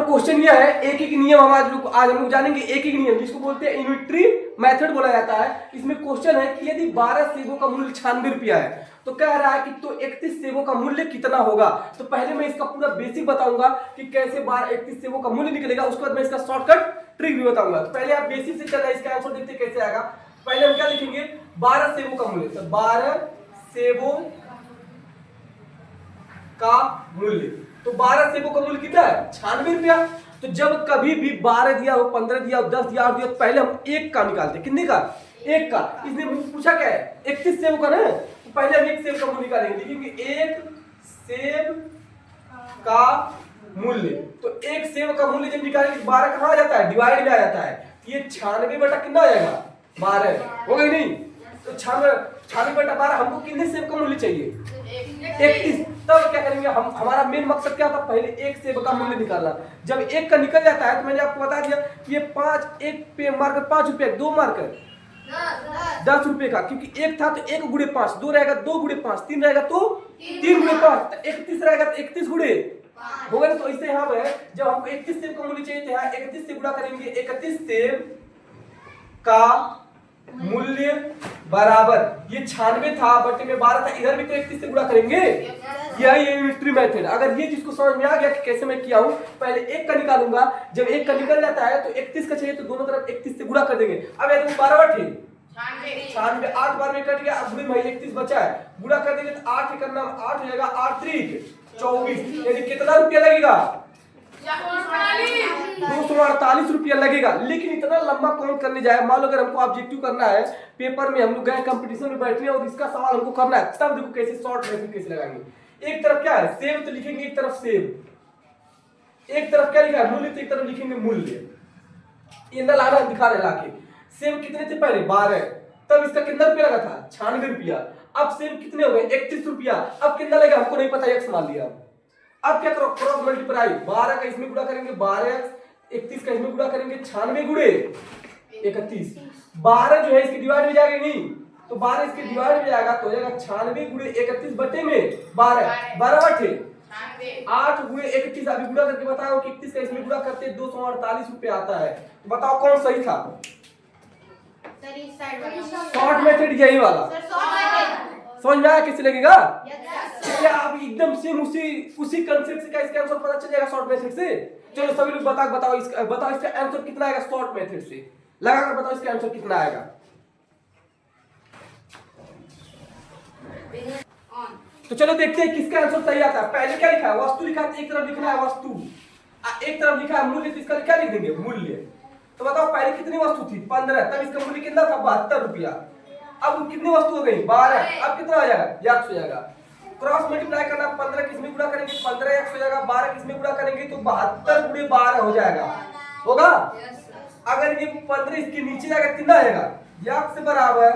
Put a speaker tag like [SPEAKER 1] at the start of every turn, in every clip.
[SPEAKER 1] Question यह है, एक एक नियम हम आज हम लोग जानेंगे। एक एक नियम जिसको बोलते हैं यूनिटरी मेथड बोला जाता है। इसमें क्वेश्चन है कि यदि 12 सेबों का मूल्य 96 रुपया है तो कह रहा है कि तो 31 सेबों का मूल्य कितना होगा। तो पहले मैं इसका पूरा बेसिक बताऊंगा कि कैसे 31 सेबों का मूल्य निकलेगा, उसके बाद मैं इसका शॉर्टकट ट्रिक भी बताऊंगा। तो पहले आप बेसिक से चलना, इसका आंसर देखते कैसे आएगा। पहले हम क्या लिखेंगे, 12 सेबों का मूल्य, तो 12 सेबों का मूल्य, तो 12 सेबों का मूल्य कितना है, 96 रुपया। तो जब कभी भी 12 दिया हो, 15 दिया हो, 10 दिया हो, तो पहले हम एक का निकालते हैं। कितने का, एक का। इसने पूछा क्या है, 31 सेब का ना, तो पहले हम एक सेब का मूल्य निकालेंगे। लिखेंगे एक सेब का मूल्य, तो एक सेब का मूल्य जब निकालेंगे 12 कहां आ जाता है, डिवाइड में आ जाता है। तो ये 96 बटा कितना आ जाएगा, 12 हो गई नहीं। तो 96 बटा 12 हमको कितने सेब का मूल्य चाहिए, 31। तब क्या करेंगे हम, हमारा मेन मकसद क्या था, पहले एक सेब का मूल्य निकालना। जब एक का निकल जाता है तो मैंने आपको बता दिया कि ये 5, एक पे मार्कर 5 रुपए, 2 मार्कर 10 रुपए का, क्योंकि एक था तो 1 गुणे 5, 2 रहेगा 2 गुणे 5, 3 रहेगा तो 3 गुणे 5, 31 रहेगा तो 31 गुणे हो गया। तो इससे यहाँ पे जब हमको 31 सेब का मूल्य चाहिए तो यहाँ 31 से गुणा करेंगे, 31 सेब का मूल्य बराबर, ये 96 था बटे में 12 था, इधर भी तो 31 से गुणा करेंगे। यही यूनिटरी मेथड। अगर ये जिसको समझ में आ गया कि कैसे मैं किया हूं, पहले एक का निकालूंगा, जब एक का निकल जाता है तो 31 का चाहिए तो दोनों तरफ 31 से गुणा कर देंगे। अब यदि 12 बटे 96, 8 बार में कट गया, अब गुणे में 31 बचा है, गुणा कर देंगे तो 8 करना 8 हो जाएगा, 8 3 24, यानी कितना रुपया लगेगा, 248 रुपया लगेगा। लेकिन इतना लंबा कौन करने जाए। मान लो अगर हमको ऑब्जेक्टिव करना है, पेपर में हम लोग गए कंपटीशन में बैठने और इसका सवाल हमको करना है, तब देखो कैसे शॉर्ट मेथड कैसे लगाएंगे। एक तरफ क्या है सेब, तो लिखेंगे एक तरफ सेब, एक तरफ क्या लिखा है मूल्य, तो एक तरफ लिखेंगे मूल्य। ये ना लाना दिखा रहे लाके, सेब कितने थे पहले 12, तब इसका कितना रुपया लगा था 96 रुपया। अब सेब कितने हो गए 31 रुपया, अब कितना लगेगा हमको नहीं पता, एक्स मान लिया। अब क्या करो, क्रॉस मल्टीप्लाई, 12 का इसमें गुणा करेंगे 12, 31 का इसमें गुणा करेंगे, 96 गुणे 31, 12 जो है इसके डिवाइड में जाएगा नहीं, तो 12 इसके डिवाइड में जाएगा तो हो जाएगा 96 गुणे 31 बटे में 12, 12 बटे 8 गुणे 31। अभी गुणा करके बताओ कि 31 का इसमें गुणा करते 248 रुपए आता है। तो बताओ कौन सही था, शॉर्ट मेथड यही वाला। समझ में आया कैसे लगेगा, क्या आप एकदम सेम उसी कंसेप्ट से क्या इसका आंसर पता चल जाएगा शॉर्ट मेथड से। चलो सभी लोग बताओ इसका आंसर कितना आएगा शॉर्ट मेथड से, लगाकर बताओ इसका आंसर कितना आएगा। तो चलो देखते हैं किसका आंसर सही आता है। पहले क्या लिखा है, वस्तु लिखा है, एक तरफ लिखना है वस्तु, एक तरफ लिखा है मूल्य, तो इसका क्या लिख देंगे मूल्य। तो बताओ पहले कितनी वस्तु थी 15, तब इसका मूल्य कितना था 72 रुपया। अब कितनी वस्तु हो गई 12, अब कितना आ जाएगा 1 हो जाएगा। क्रॉस मल्टीप्लाई करना, 15 किसमें गुणा करेंगे 15 1 हो जाएगा, 12 किसमें गुणा करेंगे तो 72 गुणे 12 हो जाएगा, होगा। अगर ये 15 इसके नीचे जाएगा कितना आएगा, 1 से बराबर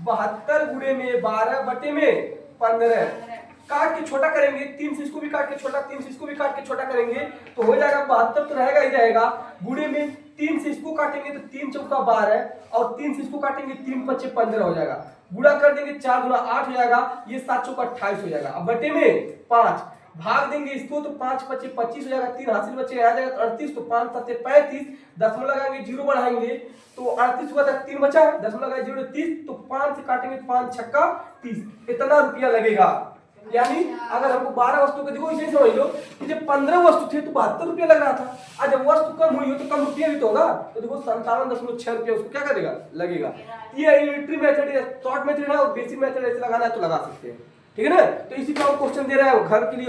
[SPEAKER 1] 72 गुणे में 12 बटे में 15, काट के छोटा करेंगे, 3 से इसको भी काट के छोटा, 3 से इसको भी काट के छोटा करेंगे तो हो जाएगा 72 तो रहेगा ही रहेगा, गुणे में 3 से इसको काटेंगे तो 3 चौका 12 और 3 से इसको काटेंगे 3 पच्चे 15 हो जाएगा, गुणा कर देंगे 4 गुना 8 हो जाएगा, ये 7 चौका 28 हो जाएगा। अब बटे में 5 भाग देंगे इसको तो 5 पच्चे 25 हो जाएगा, 3 हासिल बचे आ जाएगा तो 38, तो 5 7 35, दशमलव लगाएंगे 0 बढ़ाएंगे तो 38 हुआ था, 3 बचा, दशमलव लगाए 0 30, तो 5 से काटेंगे 5 छक्का 30, इतना रुपया लगेगा। यानी अगर हमको 12 वस्तु को देखो इसे समझ लो कि जब 15 वस्तु थे तो 72 रुपया लग रहा था, और जब वस्तु कम हुई हो तो कम रुपया भी तो होगा, तो देखो 57.6 रुपया उसको क्या करेगा लगेगा। ये यूनिटरी मेथड है, शॉर्ट मेथड है, और बेसिक मेथड ऐसे लगाना है तो लगा सकते हैं, ठीक है ना। तो इसी का क्वेश्चन दे रहा है वो घर के लिए।